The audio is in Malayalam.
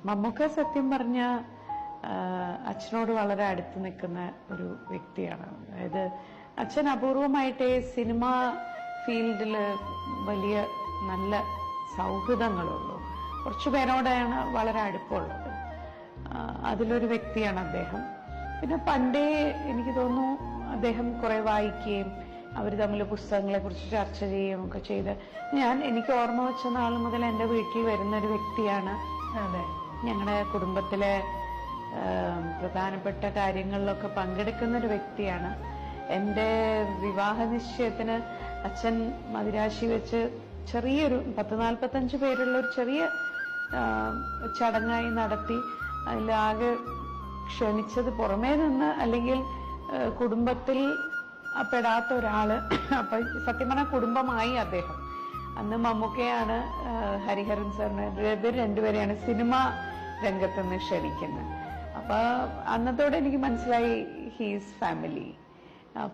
മമ്മൂക്ക സത്യം പറഞ്ഞ അച്ഛനോട് വളരെ അടുത്ത് നിൽക്കുന്ന ഒരു വ്യക്തിയാണ്. അതായത് അച്ഛൻ അപൂർവമായിട്ടേ സിനിമ ഫീൽഡിൽ വലിയ നല്ല സൗഹൃദങ്ങളുള്ളൂ. കുറച്ചു പേരോടാണ് വളരെ അടുപ്പമുള്ളത്. അതിലൊരു വ്യക്തിയാണ് അദ്ദേഹം. പിന്നെ പണ്ടേ എനിക്ക് തോന്നുന്നു അദ്ദേഹം കുറെ വായിക്കുകയും അവർ തമ്മിൽ പുസ്തകങ്ങളെ കുറിച്ച് ചർച്ച ചെയ്യുകയും ഒക്കെ ചെയ്ത് എനിക്ക് ഓർമ്മ വെച്ച നാൾ മുതൽ എൻ്റെ വീട്ടിൽ വരുന്ന ഒരു വ്യക്തിയാണ്. അതെ, ഞങ്ങളുടെ കുടുംബത്തിലെ പ്രധാനപ്പെട്ട കാര്യങ്ങളിലൊക്കെ പങ്കെടുക്കുന്ന ഒരു വ്യക്തിയാണ്. എൻ്റെ വിവാഹ നിശ്ചയത്തിന് അച്ഛൻ മദിരാശി വെച്ച് ചെറിയൊരു 40-45 പേരുള്ള ഒരു ചെറിയ ചടങ്ങായി നടത്തി. അതിലാകെ ക്ഷണിച്ചത് പുറമേ നിന്ന് അല്ലെങ്കിൽ കുടുംബത്തിൽ പെടാത്ത ഒരാള്. അപ്പൊ സത്യം പറഞ്ഞ കുടുംബമായി അദ്ദേഹം. അന്ന് മമ്മൂക്കയാണ് ഹരിഹരൻ സാറിന് ഇവർ രണ്ടുപേരെയാണ് സിനിമ രംഗത്ത് നിന്ന് ക്ഷണിക്കുന്നത്. അപ്പൊ അന്നത്തോടെ എനിക്ക് മനസ്സിലായി ഹീസ് ഫാമിലി.